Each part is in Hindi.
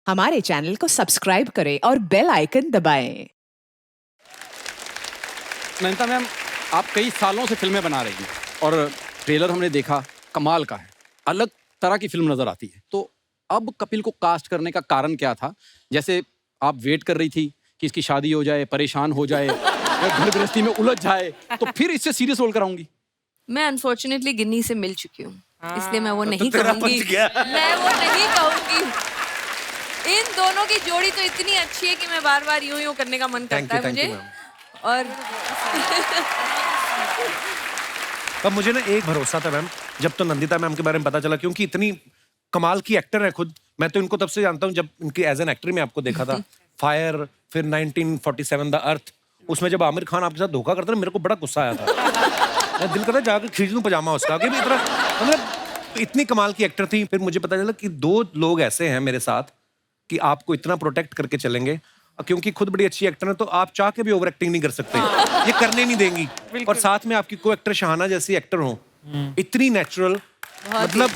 हमारे चैनल को सब्सक्राइब करें और बेल आइकन दबाएं। नैनीता मैम, आप कई सालों से फिल्में बना रही हैं और ट्रेलर हमने देखा, कमाल का है, अलग तरह की फिल्म नजर आती है। तो अब कपिल को कास्ट करने का कारण क्या था? जैसे आप वेट कर रही थी कि इसकी शादी हो जाए, परेशान हो जाए या घर गृहस्थी में उलझ जाए, तो फिर इससे सीरियस रोल कराऊंगी। मैं अनफॉर्चुनेटली गिन्नी से मिल चुकी हूँ, इसलिए मैं वो नहीं तेरा कहूंगी। बच गया। मैं वो नहीं कहूंगी। इन दोनों की जोड़ी तो इतनी अच्छी है कि मैं बार बार यूं यूं करने का मन करता है मुझे। और अब मुझे ना एक भरोसा था मैम, जब तो नंदिता मैम के बारे में पता चला, क्योंकि इतनी कमाल की एक्टर है खुद। मैं तो इनको तब से जानता हूँ जब इनकी एज एन एक्टर में आपको देखा था। फायर, फिर 1947 द अर्थ, उसमें जब आमिर खान आपके साथ धोखा करता था, मेरे को बड़ा गुस्सा आया था। मैं दिल करता जाकर खींच दूं पजामा उसका, कि इतना मतलब इतनी कमाल की एक्टर थी। फिर मुझे पता चला कि दो लोग ऐसे हैं मेरे साथ कि आपको इतना प्रोटेक्ट करके चलेंगे, क्योंकि खुद बड़ी अच्छी एक्टर है तो आप चाह के भी ओवर एक्टिंग नहीं कर सकते, ये करने नहीं देंगी। और साथ में आपकी को एक्टर शहाना जैसी एक्टर हो, इतनी नेचुरल, मतलब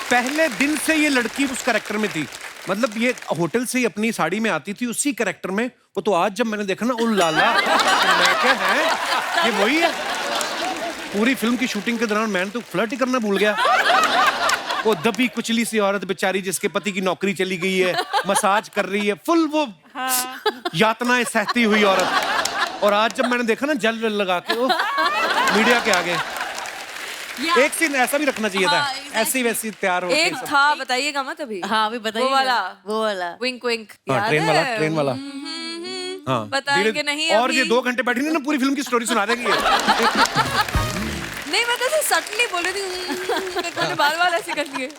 पहले दिन से ये लड़की उस कैरेक्टर में थी। मतलब ये होटल से ही अपनी साड़ी में आती थी उसी कैरेक्टर में। वो तो आज जब मैंने देखा ना, उन लाला, मैं क्या है, ये वही है। पूरी फिल्म की शूटिंग के दौरान मैंने तो फ्लर्ट ही करना भूल गया। वो दबी कुचली सी औरत बेचारी, जिसके पति की नौकरी चली गई है, मसाज कर रही है, फुल वो यातनाएं सहती हुई औरत। और आज जब मैंने देखा ना जल लगा के वो मीडिया के आगे, एक सीन ऐसा भी रखना चाहिए था। ऐसी वैसी तैयार हो एक था, बताइएगा मत अभी। हाँ अभी बताइए। वो वाला विंक विंक, ट्रेन वाला। हाँ, बताएंगे नहीं और अभी। ये 2 घंटे बैठी ना पूरी फिल्म की स्टोरी सुना देगी। नहीं, मैं तो ऐसे सटली बोल रही थी, मैंने बार-बार ऐसे कर लिए।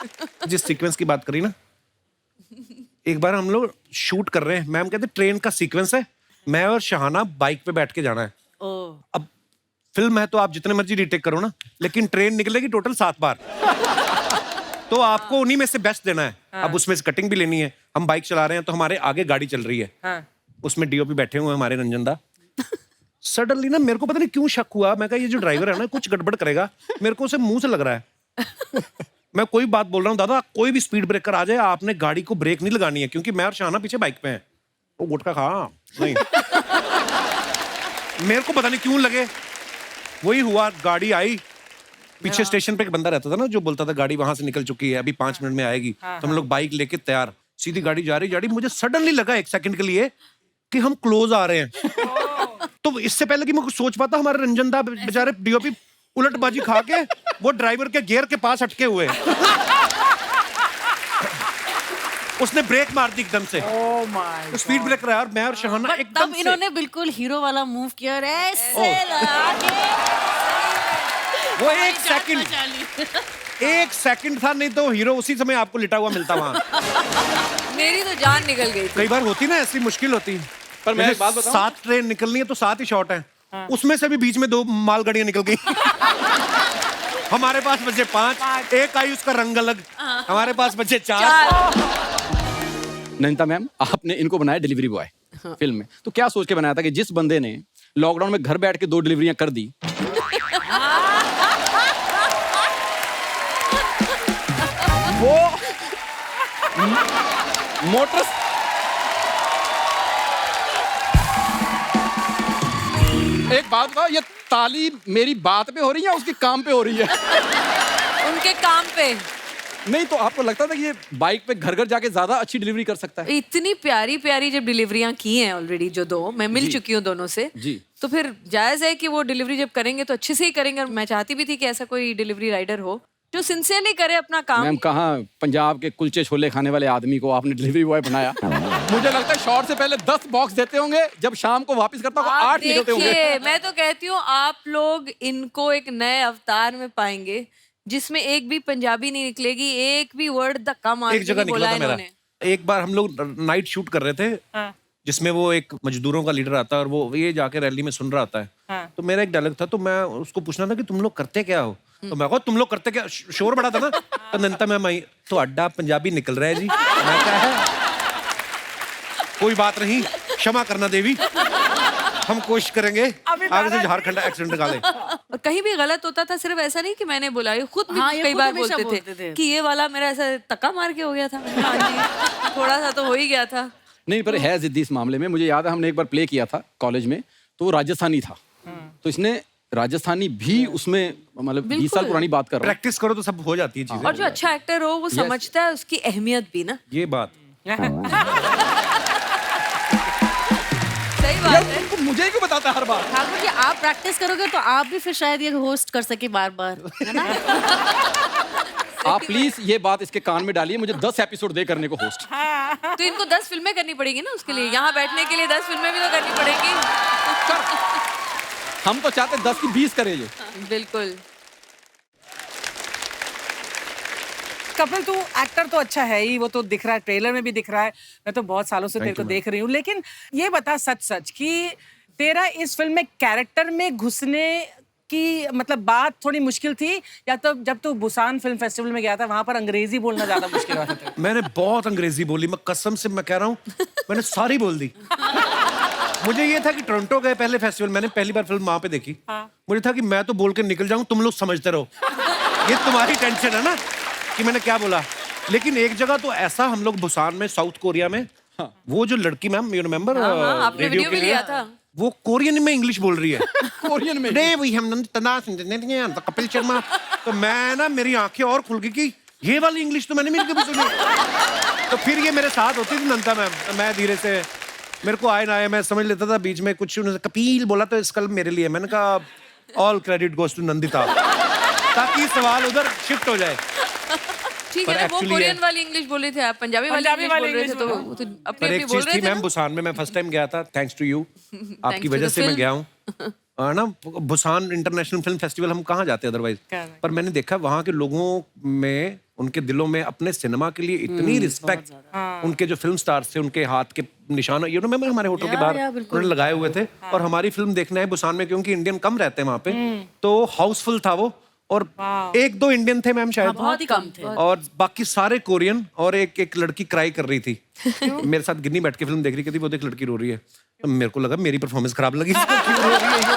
जिस सीक्वेंस की बात करी ना, एक बार हम लोग शूट कर रहे हैं, मैम कहते ट्रेन का सीक्वेंस है, मैं और शहाना बाइक पे बैठ के जाना है। अब फिल्म है तो आप जितने मर्जी रीटेक करो ना, लेकिन ट्रेन निकलेगी टोटल 7 बार। तो आपको उन्हीं में से बेस्ट देना है। अब उसमें से कटिंग भी लेनी है। हम बाइक चला रहे हैं तो हमारे आगे गाड़ी चल रही है, उसमें डीओपी बैठे हुए हैं हमारे रंजन दा। सडनली ना मेरे को पता नहीं क्यों शक हुआ, मैं कहा ये जो ड्राइवर है ना कुछ गड़बड़ करेगा, मेरे को उसे मुंह से लग रहा है। मैं कोई बात बोल रहा हूँ, दादा कोई भी स्पीड ब्रेकर आ जाए, आपने गाड़ी को ब्रेक नहीं लगानी है, क्योंकि मैं और शाना पीछे बाइक पे हैं। वो गुटखा खा नहीं। मेरे को पता नहीं क्यों लगे, वही हुआ। गाड़ी आई, पीछे स्टेशन पे एक बंदा रहता था ना जो बोलता था गाड़ी वहां से निकल चुकी है, अभी 5 मिनट में आएगी। तो हम लोग बाइक लेके तैयार, सीधी गाड़ी जा रही। मुझे सडनली लगा 1 सेकंड के लिए कि हम क्लोज आ रहे हैं। तो इससे पहले कि मैं कुछ सोच पाता, हमारे रंजन दा बेचारे डीओपी उलटबाजी खा के वो ड्राइवर के गियर के पास अटके हुए। उसने ब्रेक मार दी एकदम से। तो स्पीड ब्रेकर आया और मैं और शहाना एकदम तब इन्होंने बिल्कुल हीरो वाला मूव किया और ऐसे वो 1 सेकंड था, नहीं तो हीरो उसी समय आपको लिटा हुआ मिलता वहां। मेरी तो जान निकल गई थी। कई बार होती ना ऐसी मुश्किल होती। पर मैं एक बात बताऊं, 7 ट्रेन निकलनी है तो 7 ही शॉट है। उसमें से भी बीच में 2 मालगाड़ियां निकल गई। हमारे पास बचे 5, एक आई उसका रंग अलग, हमारे पास बचे 4। नैनीता मैम, आपने इनको बनाया डिलीवरी बॉय फिल्म में, तो क्या सोच के बनाया था कि जिस बंदे ने लॉकडाउन में घर बैठ के 2 डिलीवरियां कर दी, वो मोटर एक बात बताओ, ये ताली मेरी बात पे हो रही है या उसके काम पे हो रही है? उनके काम पे। नहीं तो आपको लगता था कि ये बाइक पे घर घर जाके ज्यादा अच्छी डिलीवरी कर सकता है? इतनी प्यारी प्यारी जब डिलीवरियां की हैं ऑलरेडी, जो 2 मैं मिल चुकी हूँ दोनों से जी, तो फिर जायज है कि वो डिलीवरी जब करेंगे तो अच्छे से ही करेंगे। और मैं चाहती भी थी कि ऐसा कोई डिलीवरी राइडर हो जो सिंसियरली करे अपना काम। मैम कहाँ पंजाब के कुलचे छोले खाने वाले आदमी को आपने डिलीवरी बॉय बनाया। मुझे लगता है शॉर्ट से पहले 10 बॉक्स देते होंगे, जब शाम को वापस करता होगा 8 निकलते होंगे। देखिए, मैं तो कहती हूँ आप लोग इनको एक नए अवतार में पाएंगे जिसमें एक भी पंजाबी नहीं निकलेगी, एक भी वर्ड धक्का मार एक जगह के बोला निकला था मेरा। एक बार हम लोग नाइट शूट कर रहे थे, जिसमें वो एक मजदूरों का लीडर आता है और वो ये जाके रैली में सुन रहा होता है। तो मेरा एक डायलॉग था, तो मैं उसको पूछना था कि तुम लोग करते क्या हो। तो मैं कहा तुम लोग करते क्या, शोर बड़ा था ना। तो नंदिता मैम आई, तो अड्डा पंजाबी निकल रहा है जी। मैं क्या है, कोई बात नहीं, क्षमा करना देवी, हम कोशिश करेंगे आगे से झारखंड एक्सीडेंट निकाले। और कहीं भी गलत होता था, सिर्फ ऐसा नहीं कि मैंने बोला, ये खुद भी हाँ, ये कई खुद बार हमेशा बोलते बोलते थे थे। कि ये वाला मेरा ऐसा तक्का मार के हो गया था। मैंने कहा, हाँ जी, थोड़ा सा तो हो ही गया था। नहीं, पर है जिद्दी इस मामले में। मुझे याद है हमने एक बार प्ले किया था कॉलेज में, तो वो राजस्थानी था, तो इसने राजस्थानी भी उसमें, मतलब 20 साल पुरानी बात कर रहा हूँ। प्रैक्टिस करो तो सब हो जाती है चीजें। और जो अच्छा एक्टर हो वो समझता है उसकी अहमियत भी ना। ये बात सही बात है। तुमको मुझे क्यों बताता है हर बार? ठाकुर जी, आप प्रैक्टिस करोगे तो आप भी फिर शायद ये होस्ट कर सके बार बार, है ना? आप प्लीज ये बात इसके कान में डालिए, मुझे 10 एपिसोड दे करने को होस्ट। तो इनको 10 फिल्में करनी पड़ेगी ना उसके लिए, यहाँ बैठने के लिए 10 फिल्में भी तो करनी पड़ेंगी। हम तो चाहते 10 की 20 करे ये। बिल्कुल। कपिल, तू एक्टर तो अच्छा है ही, वो तो दिख रहा है, ट्रेलर में भी दिख रहा है। मैं तो बहुत सालों से तेरे को देख रही हूँ, लेकिन ये बता सच सच कि तेरा इस फिल्म में कैरेक्टर में घुसने की मतलब बात थोड़ी मुश्किल थी, या तो जब तू बुसान फिल्म फेस्टिवल में गया था वहां पर अंग्रेजी बोलना ज्यादा मुश्किल हुआ था? मैंने बहुत अंग्रेजी बोली, मैं कसम से मैं कह रहा हूँ, मैंने सारी बोल दी। मुझे ये था कि टोरंटो गए पहले फेस्टिवल, मैंने पहली बार फिल्म वहां पे देखी। मुझे था कि मैं तो बोल के निकल जाऊं, तुम लोग समझते रहो। ये तुम्हारी टेंशन है ना कि मैंने क्या बोला। लेकिन एक जगह तो ऐसा, हम लोग बुसान में, साउथ कोरिया में, वो जो लड़की, मैम यू रिमेम्बर, हाँ, आपने वीडियो भी लिया था। वो कोरियन में इंग्लिश बोल रही है। कोरियन में? नहीं, वही हम कपिल शर्मा। तो मैं ना, मेरी आंखें और खुल गई कि ये वाली इंग्लिश तो मैंने कभी सुनी। तो फिर ये मेरे साथ होती थी नंदा मैम, मैं धीरे से, मेरे को आए ना आए, मैं समझ लेता था। बीच में कुछ उन्होंने कपिल बोला तो इसका मेरे लिए, मैंने कहा all credit goes to Nandita, ताकि सवाल उधर शिफ्ट हो जाए। ठीक है ना, वो कोरियन वाली इंग्लिश बोल रहे थे, आप पंजाबी वाली इंग्लिश बोल रहे थे, तो वो तो पर अपने एक बोल चीज रहे थी थे मैम, ना। बुसान में मैं फर्स्ट टाइम गया था, थैंक्स टू यू, आपकी to वजह the से मैं film. गया हूँ। ना बुसान इंटरनेशनल फिल्म फेस्टिवल हम कहाँ जाते अदरवाइज, पर मैंने देखा वहाँ के लोगों में, उनके दिलों में अपने सिनेमा के लिए इतनी रिस्पेक्ट, उनके जो फिल्म स्टार्स थे, उनके हाथ के निशान, यू नो, मैं हमारे होटल के बाहर उन्होंने लगाए हुए थे। और हमारी फिल्म देखने आए बुसान में, क्योंकि इंडियन कम रहते हैं वहाँ पे, तो हाउसफुल था वो, और 1-2 इंडियन थे मैम शायद, बहुत ही कम थे। और बाकी सारे कोरियन। और एक लड़की क्राई कर रही थी मेरे साथ, गिन्नी बैठ के फिल्म देख रही थी, वो देख लड़की रो रही है, तो मेरे को लगा मेरी परफॉर्मेंस खराब लगी, क्यों रो रही है ये?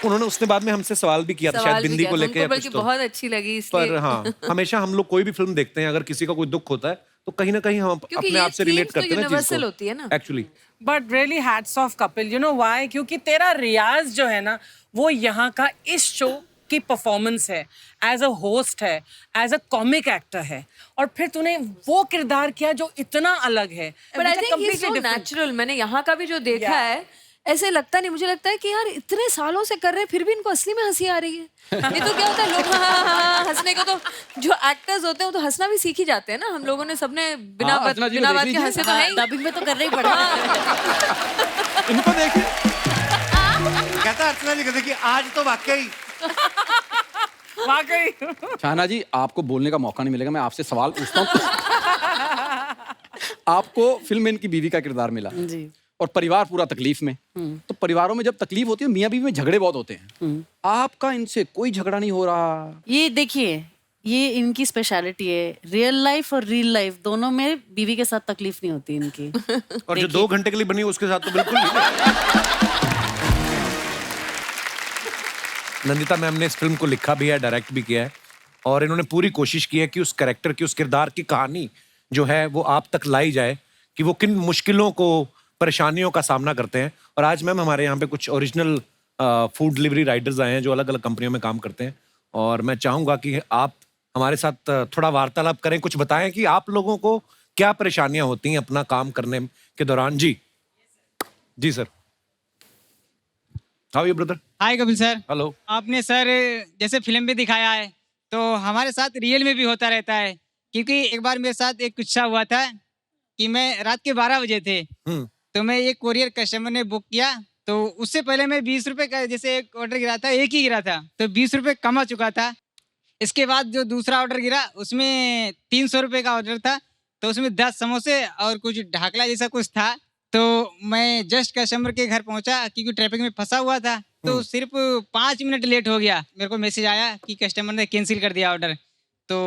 उन्होंने उसने बाद में हमसे सवाल भी किया था, शायद बिंदी को लेके या कुछ, बल्कि तो बहुत अच्छी लगी पर इसलिए। हाँ, हमेशा हम लोग कोई भी फिल्म देखते हैं, अगर किसी का कोई दुख होता है तो कहीं ना कहीं हम अपने ये आप से रिलेट themes तो करते हैं ना universal चीज होती है ना। को actually. But really hats off Kapil, you know why? क्योंकि तेरा रियाज जो है ना, वो यहाँ का इस शो की परफॉर्मेंस है, एज अ होस्ट है, एज अ कॉमिक एक्टर है, और फिर तूने वो किरदार किया जो इतना अलग है। But I think he is so natural. मैंने यहाँ का भी जो देखा है, ऐसे लगता नहीं, मुझे लगता है कि यार इतने सालों से कर रहे हैं फिर भी इनको असली में हंसी आ रही है। नहीं तो क्या होता है, लोग हाँ हंसने को, तो जो एक्टर्स होते हैं वो तो हंसना भी सीख ही जाते हैं ना। हम लोगों ने सबने बिना हाँ, अर्चना जी को बिना देख बात के लीजिए। हंसे तो नहीं। डबिंग में तो करना ही पड़ेगा। इनको देखिए, कहता अर्चना जी कहते कि आज तो वाकई वाकई। शाहना जी, आपको बोलने का मौका नहीं मिलेगा, मैं आपसे सवाल पूछता हूँ। आपको फिल्म में इनकी बीवी का किरदार मिला जी। और परिवार पूरा तकलीफ में, तो परिवारों में जब तकलीफ होती है, मियाँ बीवी में झगड़े बहुत होते हैं, आपका इनसे कोई झगड़ा नहीं हो रहा? ये देखिए, ये इनकी स्पेशलिटी है, रियल लाइफ और रियल लाइफ दोनों में बीवी के साथ तकलीफ नहीं होती इनकी। और जो 2 घंटे के लिए बनी उसके साथ तो बिल्कुल नहीं। नंदिता मैम ने इस फिल्म को लिखा भी है, डायरेक्ट भी किया है, और इन्होंने पूरी कोशिश की है कि उस कैरेक्टर की, उस किरदार की कहानी जो है वो आप तक लाई जाए, कि वो किन मुश्किलों को, परेशानियों का सामना करते हैं। और आज मैम हमारे यहाँ पे कुछ ओरिजिनल फूड डिलीवरी राइडर्स आए हैं जो अलग अलग कंपनियों में काम करते हैं, और मैं चाहूँगा कि आप हमारे साथ थोड़ा वार्तालाप करें, कुछ बताएं कि आप लोगों को क्या परेशानियां होती हैं अपना काम करने के दौरान। जी sir. How are you brother? Hi Kapil sir. Hello. आपने सर जैसे फिल्म में दिखाया है, तो हमारे साथ रियल में भी होता रहता है। क्योंकि एक बार मेरे साथ एक किस्सा हुआ था कि मैं रात के 12 बजे थे, तो मैं एक कोरियर कस्टमर ने बुक किया, तो उससे पहले मैं 20 रुपए का जैसे एक ऑर्डर गिरा था, एक ही गिरा था, तो 20 रुपए कमा चुका था। इसके बाद जो दूसरा ऑर्डर गिरा उसमें 300 रुपए का ऑर्डर था, तो उसमें 10 समोसे और कुछ ढाकला जैसा कुछ था। तो मैं जस्ट कस्टमर के घर पहुंचा क्योंकि ट्रैफिक में फंसा हुआ था, तो सिर्फ 5 मिनट लेट हो गया। मेरे को मैसेज आया कि कस्टमर ने कैंसिल कर दिया ऑर्डर। तो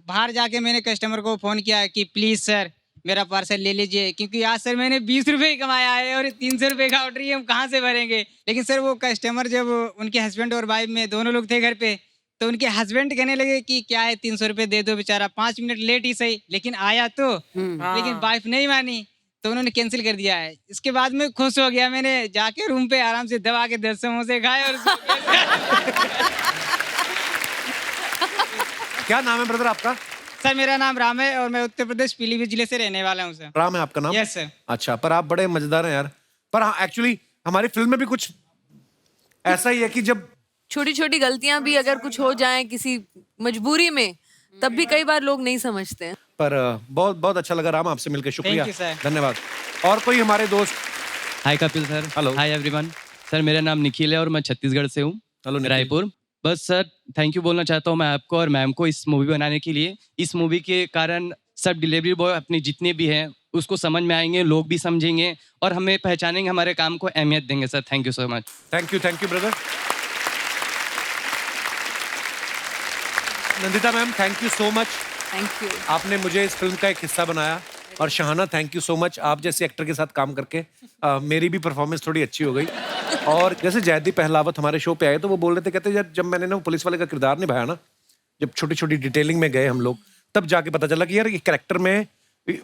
बाहर जाके मैंने कस्टमर को फ़ोन किया कि प्लीज़ सर मेरा पार्सल ले लीजिए, क्योंकि आज सर मैंने 20 रुपए ही कमाया है और 300 रुपए का ऑर्डर ही हम कहाँ से भरेंगे। लेकिन सर वो कस्टमर जब उनके हस्बैंड और वाइफ में दोनों लोग थे घर पे, तो उनके हस्बैंड कहने लगे कि क्या है 300 रुपए दे दो, बेचारा 5 मिनट लेट ही सही लेकिन आया तो। लेकिन वाइफ नहीं मानी तो उन्होंने कैंसिल कर दिया है। इसके बाद में खुश हो गया, मैंने जाके रूम पे आराम से दबा के 10 समोसे खाए और क्या नाम है ब्रदर आपका? सर मेरा नाम राम है और मैं उत्तर प्रदेश पीलीभीत जिले से रहने वाला हूँ सर। राम है आपका नाम? Yes sir. अच्छा, पर आप बड़े मजेदार हैं यार। पर हाँ, एक्चुअली हमारी फिल्म में भी कुछ ऐसा ही है कि जब छोटी छोटी गलतियां भी अगर कुछ हो जाएं किसी मजबूरी में, तब भी कई बार लोग नहीं समझते हैं। पर बहुत बहुत अच्छा लगा राम आपसे मिलकर, शुक्रिया, Thank you, sir. धन्यवाद। और कोई हमारे दोस्त? Hi Kapil sir. Hello. Hi everyone. Sir मेरा नाम निखिल है और मैं छत्तीसगढ़ से हूँ, हेलो निखिल। रायपुर। बस सर थैंक यू बोलना चाहता हूँ मैं आपको और मैम को इस मूवी बनाने के लिए। इस मूवी के कारण सब डिलीवरी बॉय अपने जितने भी हैं उसको समझ में आएंगे, लोग भी समझेंगे और हमें पहचानेंगे, हमारे काम को अहमियत देंगे। Sir thank you so much. Thank you brother. Nandita ma'am, thank you so much. Thank you. आपने मुझे इस फिल्म का एक हिस्सा बनाया। और Shahana, thank you so much, आप जैसे एक्टर के साथ काम करके मेरी भी परफॉर्मेंस थोड़ी अच्छी हो गई। और जैसे जयदीप पहलावत हमारे शो पे आए तो वो बोल रहे थे, कहते यार जब मैंने ना वो पुलिस वाले का किरदार निभाया ना, जब छोटी छोटी डिटेलिंग में गए हम लोग, तब जाके पता चला कि यार ये कैरेक्टर में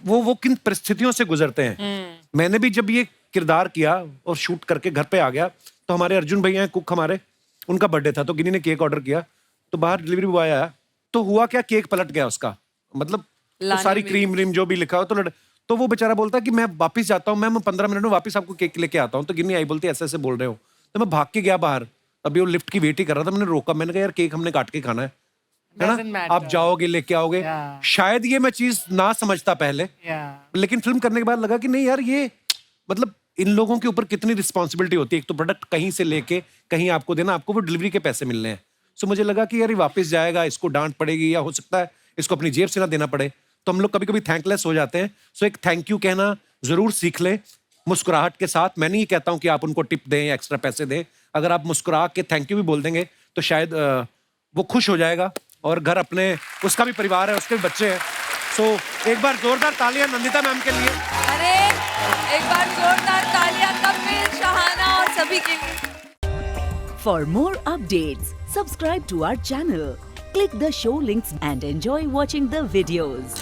वो किन परिस्थितियों से गुजरते हैं। मैंने भी जब ये किरदार किया और शूट करके घर पे आ गया तो हमारे अर्जुन भैया हैं कुक हमारे, उनका बर्थडे था तो गिनी ने केक ऑर्डर किया, तो बाहर डिलीवरी बॉय आया तो हुआ क्या, केक पलट गया उसका, मतलब तो सारी क्रीम व्रीम जो भी लिखा हो तो वो बेचारा बोलता कि मैं वापस जाता हूँ, मैं 15 मिनट में वापस आपको केक लेके आता हूँ। तो गिन्नी आई बोलती ऐसे ऐसे बोल रहे हो, तो मैं भाग के गया बाहर, अभी वो लिफ्ट की वेट ही कर रहा था, मैंने रोका, मैंने कहा यार केक हमने काट के खाना है Doesn't ना, matter. आप जाओगे लेके आओगे। Yeah. शायद ये मैं चीज ना समझता पहले, लेकिन फिल्म करने के बाद लगा कि नहीं यार ये मतलब इन लोगों के ऊपर कितनी रिस्पॉन्सिबिलिटी होती है। एक तो प्रोडक्ट कहीं से लेके कहीं आपको देना, आपको वो डिलीवरी के पैसे मिलने हैं। सो मुझे लगा कि यार ये वापस जाएगा, इसको डांट पड़ेगी या हो सकता है इसको अपनी जेब से ना देना पड़े, तो हम लोग कभी कभी थैंकलेस हो जाते हैं। सो एक थैंक यू कहना जरूर सीख लें मुस्कुराहट के साथ। मैं नहीं कहता हूं कि आप उनको टिप दें या एक्स्ट्रा पैसे दें, अगर आप मुस्कुरा के थैंक यू भी बोल देंगे तो शायद वो खुश हो जाएगा और घर अपने, उसका भी परिवार है, उसके भी बच्चे हैं। सो एक बार जोरदार तालियां नंदिता मैम के लिए। अरे एक बार जोरदार तालियां कपिल, शहाना और सभी के लिए। For more updates, subscribe to our channel, click the show links and enjoy watching the videos.